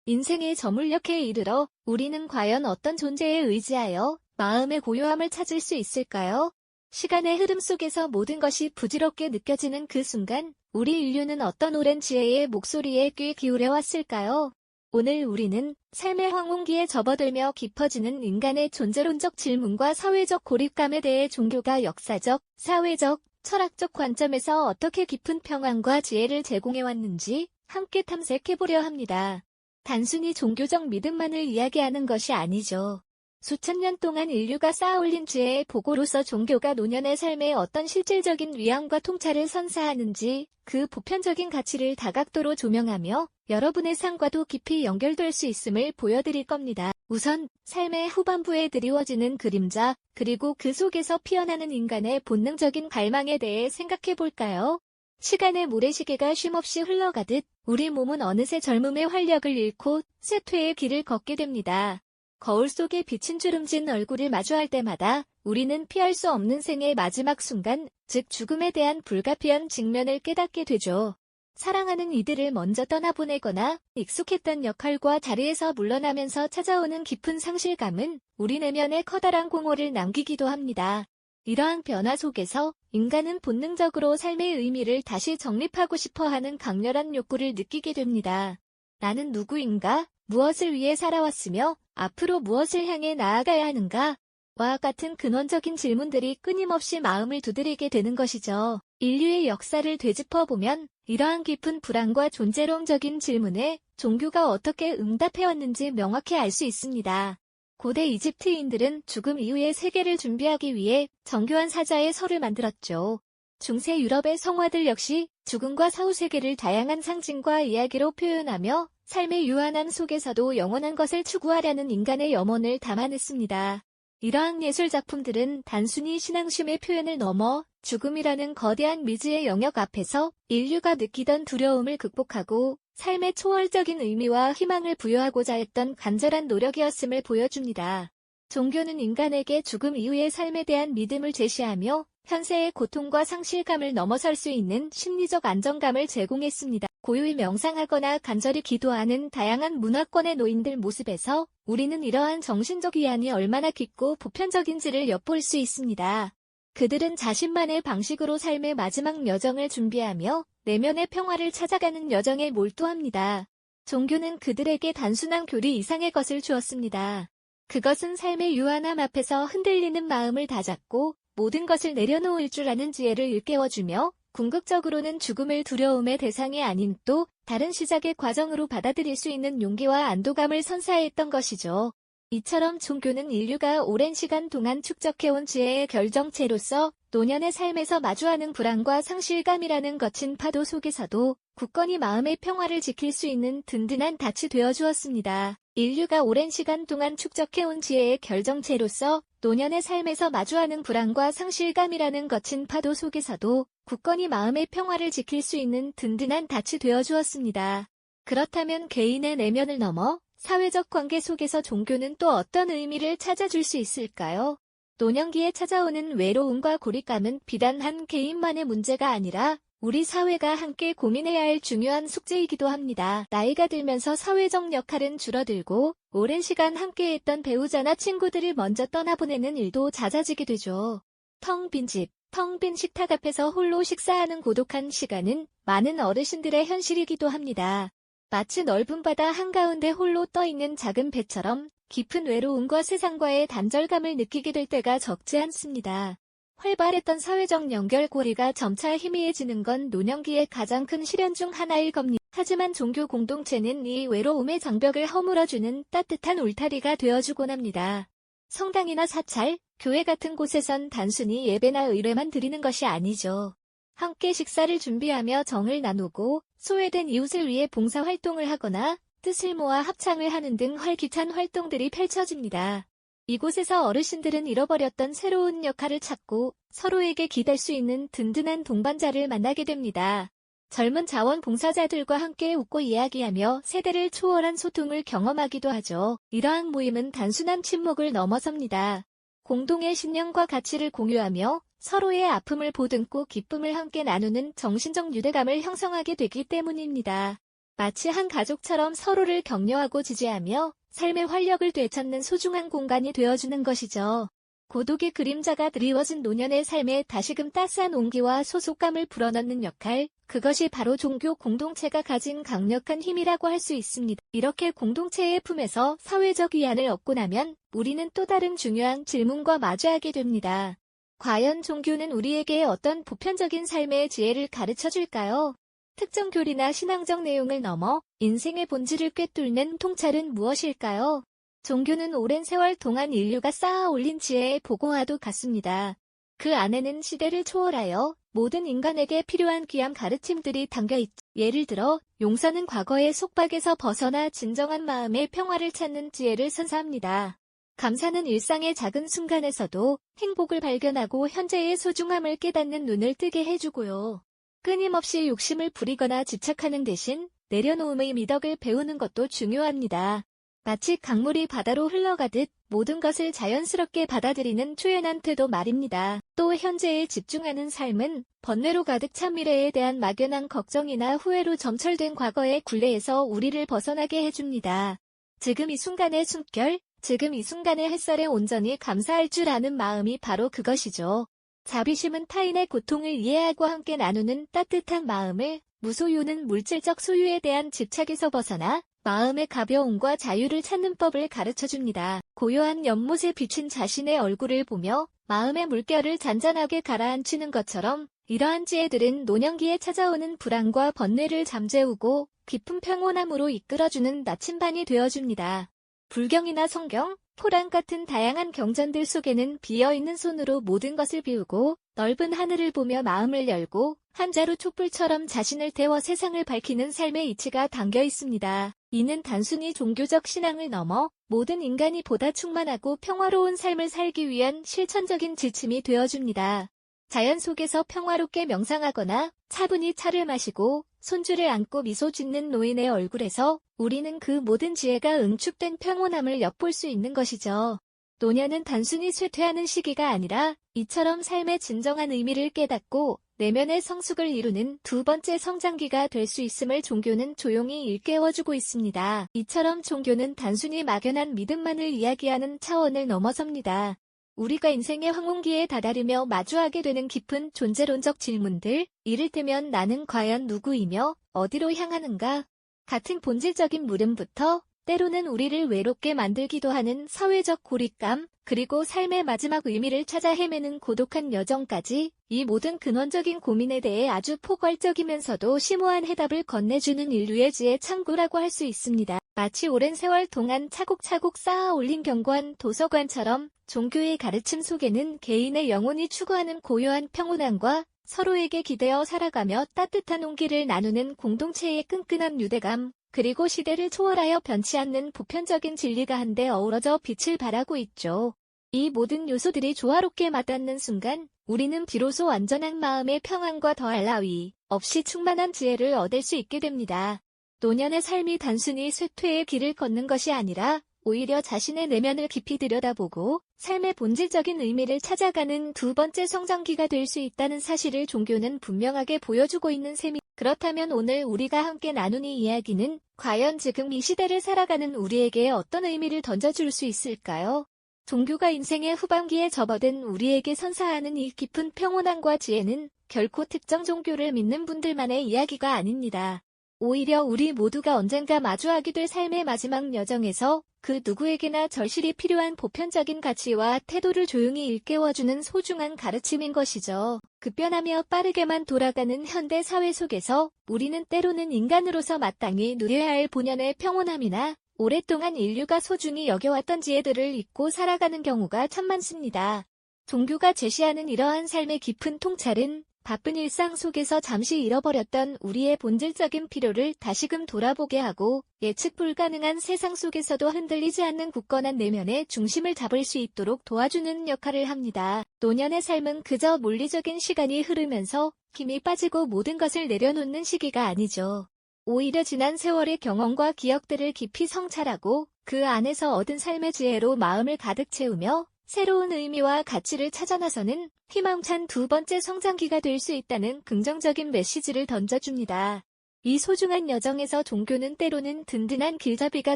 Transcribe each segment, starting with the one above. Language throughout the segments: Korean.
인생의 저물녘에 이르러 우리는 과연 어떤 존재에 의지하여 마음의 고요함을 찾을 수 있을까요? 시간의 흐름 속에서 모든 것이 부질없게 느껴지는 그 순간, 우리 인류는 어떤 오랜 지혜의 목소리에 귀 기울여 왔을까요? 오늘 우리는 삶의 황혼기에 접어들며 깊어지는 인간의 존재론적 질문과 사회적 고립감에 대해 종교가 역사적, 사회적, 철학적 관점에서 어떻게 깊은 평안과 지혜를 제공해왔는지 함께 탐색해보려 합니다. 단순히 종교적 믿음만을 이야기하는 것이 아니죠. 수천 년 동안 인류가 쌓아올린 지혜의 보고로서 종교가 노년의 삶에 어떤 실질적인 위안과 통찰을 선사하는지 그 보편적인 가치를 다각도로 조명하며 여러분의 삶과도 깊이 연결될 수 있음을 보여드릴 겁니다. 우선 삶의 후반부에 드리워지는 그림자, 그리고 그 속에서 피어나는 인간의 본능적인 갈망에 대해 생각해 볼까요? 시간의 모래시계가 쉼없이 흘러가듯 우리 몸은 어느새 젊음의 활력을 잃고 쇠퇴의 길을 걷게 됩니다. 거울 속에 비친 주름진 얼굴을 마주할 때마다 우리는 피할 수 없는 생의 마지막 순간, 즉 죽음에 대한 불가피한 직면을 깨닫게 되죠. 사랑하는 이들을 먼저 떠나보내거나 익숙했던 역할과 자리에서 물러나면서 찾아오는 깊은 상실감은 우리 내면에 커다란 공허를 남기기도 합니다. 이러한 변화 속에서 인간은 본능적으로 삶의 의미를 다시 정립하고 싶어하는 강렬한 욕구를 느끼게 됩니다. 나는 누구인가? 무엇을 위해 살아왔으며 앞으로 무엇을 향해 나아가야 하는가? 와 같은 근원적인 질문들이 끊임없이 마음을 두드리게 되는 것이죠. 인류의 역사를 되짚어보면 이러한 깊은 불안과 존재론적인 질문에 종교가 어떻게 응답해왔는지 명확히 알 수 있습니다. 고대 이집트인들은 죽음 이후의 세계를 준비하기 위해 정교한 사자의 설을 만들었죠. 중세 유럽의 성화들 역시 죽음과 사후세계를 다양한 상징과 이야기로 표현하며 삶의 유한함 속에서도 영원한 것을 추구하려는 인간의 염원을 담아냈습니다. 이러한 예술 작품들은 단순히 신앙심의 표현을 넘어 죽음이라는 거대한 미지의 영역 앞에서 인류가 느끼던 두려움을 극복하고 삶의 초월적인 의미와 희망을 부여하고자 했던 간절한 노력이었음을 보여줍니다. 종교는 인간에게 죽음 이후의 삶에 대한 믿음을 제시하며 현세의 고통과 상실감을 넘어설 수 있는 심리적 안정감을 제공했습니다. 고요히 명상하거나 간절히 기도하는 다양한 문화권의 노인들 모습에서 우리는 이러한 정신적 위안이 얼마나 깊고 보편적인지를 엿볼 수 있습니다. 그들은 자신만의 방식으로 삶의 마지막 여정을 준비하며 내면의 평화를 찾아가는 여정에 몰두합니다. 종교는 그들에게 단순한 교리 이상의 것을 주었습니다. 그것은 삶의 유한함 앞에서 흔들리는 마음을 다잡고 모든 것을 내려놓을 줄 아는 지혜를 일깨워주며 궁극적으로는 죽음을 두려움의 대상이 아닌 또 다른 시작의 과정으로 받아들일 수 있는 용기와 안도감을 선사했던 것이죠. 이처럼 종교는 인류가 오랜 시간 동안 축적해온 지혜의 결정체로서 노년의 삶에서 마주하는 불안과 상실감이라는 거친 파도 속에서도 굳건히 마음의 평화를 지킬 수 있는 든든한 닻이 되어주었습니다. 인류가 오랜 시간 동안 축적해온 지혜의 결정체로서 노년의 삶에서 마주하는 불안과 상실감이라는 거친 파도 속에서도 굳건히 마음의 평화를 지킬 수 있는 든든한 닻이 되어주었습니다. 그렇다면 개인의 내면을 넘어 사회적 관계 속에서 종교는 또 어떤 의미를 찾아줄 수 있을까요? 노년기에 찾아오는 외로움과 고립감은 비단 한 개인만의 문제가 아니라 우리 사회가 함께 고민해야 할 중요한 숙제이기도 합니다. 나이가 들면서 사회적 역할은 줄어들고 오랜 시간 함께했던 배우자나 친구들을 먼저 떠나보내는 일도 잦아지게 되죠. 텅 빈 집, 텅 빈 식탁 앞에서 홀로 식사하는 고독한 시간은 많은 어르신들의 현실이기도 합니다. 마치 넓은 바다 한가운데 홀로 떠있는 작은 배처럼 깊은 외로움과 세상과의 단절감을 느끼게 될 때가 적지 않습니다. 활발했던 사회적 연결고리가 점차 희미해지는 건 노년기의 가장 큰 시련 중 하나일 겁니다. 하지만 종교 공동체는 이 외로움의 장벽을 허물어주는 따뜻한 울타리가 되어주곤 합니다. 성당이나 사찰, 교회 같은 곳에선 단순히 예배나 의뢰만 드리는 것이 아니죠. 함께 식사를 준비하며 정을 나누고 소외된 이웃을 위해 봉사활동을 하거나 뜻을 모아 합창을 하는 등 활기찬 활동들이 펼쳐집니다. 이곳에서 어르신들은 잃어버렸던 새로운 역할을 찾고 서로에게 기댈 수 있는 든든한 동반자를 만나게 됩니다. 젊은 자원봉사자들과 함께 웃고 이야기하며 세대를 초월한 소통을 경험하기도 하죠. 이러한 모임은 단순한 친목을 넘어섭니다. 공동의 신념과 가치를 공유하며 서로의 아픔을 보듬고 기쁨을 함께 나누는 정신적 유대감을 형성하게 되기 때문입니다. 마치 한 가족처럼 서로를 격려하고 지지하며 삶의 활력을 되찾는 소중한 공간이 되어주는 것이죠. 고독의 그림자가 드리워진 노년의 삶에 다시금 따스한 온기와 소속감을 불어넣는 역할, 그것이 바로 종교 공동체가 가진 강력한 힘이라고 할 수 있습니다. 이렇게 공동체의 품에서 사회적 위안을 얻고 나면 우리는 또 다른 중요한 질문과 마주하게 됩니다. 과연 종교는 우리에게 어떤 보편적인 삶의 지혜를 가르쳐 줄까요? 특정 교리나 신앙적 내용을 넘어 인생의 본질을 꿰뚫는 통찰은 무엇일까요? 종교는 오랜 세월 동안 인류가 쌓아 올린 지혜의 보고와도 같습니다. 그 안에는 시대를 초월하여 모든 인간에게 필요한 귀한 가르침들이 담겨있죠. 예를 들어 용서는 과거의 속박에서 벗어나 진정한 마음의 평화를 찾는 지혜를 선사합니다. 감사는 일상의 작은 순간에서도 행복을 발견하고 현재의 소중함을 깨닫는 눈을 뜨게 해주고요. 끊임없이 욕심을 부리거나 집착하는 대신 내려놓음의 미덕을 배우는 것도 중요합니다. 마치 강물이 바다로 흘러가듯 모든 것을 자연스럽게 받아들이는 초연한 태도 말입니다. 또 현재에 집중하는 삶은 번뇌로 가득 찬 미래에 대한 막연한 걱정이나 후회로 점철된 과거의 굴레에서 우리를 벗어나게 해줍니다. 지금 이 순간의 숨결, 지금 이 순간의 햇살에 온전히 감사할 줄 아는 마음이 바로 그것이죠. 자비심은 타인의 고통을 이해하고 함께 나누는 따뜻한 마음을, 무소유는 물질적 소유에 대한 집착에서 벗어나 마음의 가벼움과 자유를 찾는 법을 가르쳐줍니다. 고요한 연못에 비친 자신의 얼굴을 보며 마음의 물결을 잔잔하게 가라앉히는 것처럼 이러한 지혜들은 노년기에 찾아오는 불안과 번뇌를 잠재우고 깊은 평온함으로 이끌어주는 나침반이 되어줍니다. 불경이나 성경, 코란 같은 다양한 경전들 속에는 비어있는 손으로 모든 것을 비우고 넓은 하늘을 보며 마음을 열고 한 자루 촛불처럼 자신을 태워 세상을 밝히는 삶의 이치가 담겨 있습니다. 이는 단순히 종교적 신앙을 넘어 모든 인간이 보다 충만하고 평화로운 삶을 살기 위한 실천적인 지침이 되어줍니다. 자연 속에서 평화롭게 명상하거나 차분히 차를 마시고 손주를 안고 미소 짓는 노인의 얼굴에서 우리는 그 모든 지혜가 응축된 평온함을 엿볼 수 있는 것이죠. 노년은 단순히 쇠퇴하는 시기가 아니라 이처럼 삶의 진정한 의미를 깨닫고 내면의 성숙을 이루는 두 번째 성장기가 될 수 있음을 종교는 조용히 일깨워주고 있습니다. 이처럼 종교는 단순히 막연한 믿음만을 이야기하는 차원을 넘어섭니다. 우리가 인생의 황혼기에 다다르며 마주하게 되는 깊은 존재론적 질문들, 이를테면 나는 과연 누구이며 어디로 향하는가? 같은 본질적인 물음부터 때로는 우리를 외롭게 만들기도 하는 사회적 고립감, 그리고 삶의 마지막 의미를 찾아 헤매는 고독한 여정까지 이 모든 근원적인 고민에 대해 아주 포괄적이면서도 심오한 해답을 건네주는 인류의 지혜 창고라고 할 수 있습니다. 마치 오랜 세월 동안 차곡차곡 쌓아 올린 견고한 도서관처럼 종교의 가르침 속에는 개인의 영혼이 추구하는 고요한 평온함과 서로에게 기대어 살아가며 따뜻한 온기를 나누는 공동체의 끈끈한 유대감, 그리고 시대를 초월하여 변치 않는 보편적인 진리가 한데 어우러져 빛을 발하고 있죠. 이 모든 요소들이 조화롭게 맞닿는 순간 우리는 비로소 완전한 마음의 평안과 더할 나위 없이 충만한 지혜를 얻을 수 있게 됩니다. 노년의 삶이 단순히 쇠퇴의 길을 걷는 것이 아니라 오히려 자신의 내면을 깊이 들여다보고 삶의 본질적인 의미를 찾아가는 두 번째 성장기가 될 수 있다는 사실을 종교는 분명하게 보여주고 있는 셈이. 그렇다면 오늘 우리가 함께 나눈 이 이야기는 과연 지금 이 시대를 살아가는 우리에게 어떤 의미를 던져줄 수 있을까요? 종교가 인생의 후반기에 접어든 우리에게 선사하는 이 깊은 평온함과 지혜는 결코 특정 종교를 믿는 분들만의 이야기가 아닙니다. 오히려 우리 모두가 언젠가 마주하게 될 삶의 마지막 여정에서 그 누구에게나 절실히 필요한 보편적인 가치와 태도를 조용히 일깨워주는 소중한 가르침인 것이죠. 급변하며 빠르게만 돌아가는 현대 사회 속에서 우리는 때로는 인간으로서 마땅히 누려야 할 본연의 평온함이나 오랫동안 인류가 소중히 여겨왔던 지혜들을 잊고 살아가는 경우가 참 많습니다. 종교가 제시하는 이러한 삶의 깊은 통찰은 바쁜 일상 속에서 잠시 잃어버렸던 우리의 본질적인 필요를 다시금 돌아보게 하고 예측 불가능한 세상 속에서도 흔들리지 않는 굳건한 내면의 중심을 잡을 수 있도록 도와주는 역할을 합니다. 노년의 삶은 그저 물리적인 시간이 흐르면서 힘이 빠지고 모든 것을 내려놓는 시기가 아니죠. 오히려 지난 세월의 경험과 기억들을 깊이 성찰하고 그 안에서 얻은 삶의 지혜로 마음을 가득 채우며 새로운 의미와 가치를 찾아 나서는 희망찬 두 번째 성장기가 될 수 있다는 긍정적인 메시지를 던져줍니다. 이 소중한 여정에서 종교는 때로는 든든한 길잡이가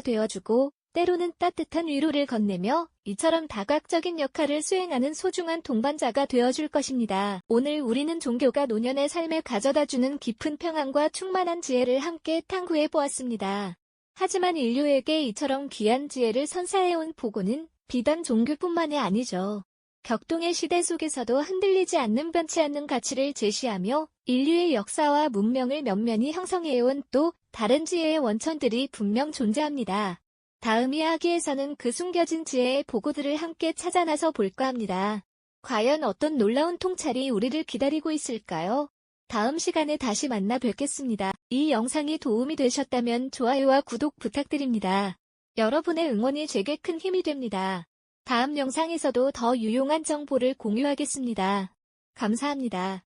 되어주고 때로는 따뜻한 위로를 건네며 이처럼 다각적인 역할을 수행하는 소중한 동반자가 되어줄 것입니다. 오늘 우리는 종교가 노년의 삶에 가져다주는 깊은 평안과 충만한 지혜를 함께 탐구해 보았습니다. 하지만 인류에게 이처럼 귀한 지혜를 선사해온 보고는 비단 종교뿐만이 아니죠. 격동의 시대 속에서도 흔들리지 않는 변치 않는 가치를 제시하며 인류의 역사와 문명을 면면히 형성해온 또 다른 지혜의 원천들이 분명 존재합니다. 다음 이야기에서는 그 숨겨진 지혜의 보고들을 함께 찾아 나서 볼까 합니다. 과연 어떤 놀라운 통찰이 우리를 기다리고 있을까요? 다음 시간에 다시 만나 뵙겠습니다. 이 영상이 도움이 되셨다면 좋아요와 구독 부탁드립니다. 여러분의 응원이 제게 큰 힘이 됩니다. 다음 영상에서도 더 유용한 정보를 공유하겠습니다. 감사합니다.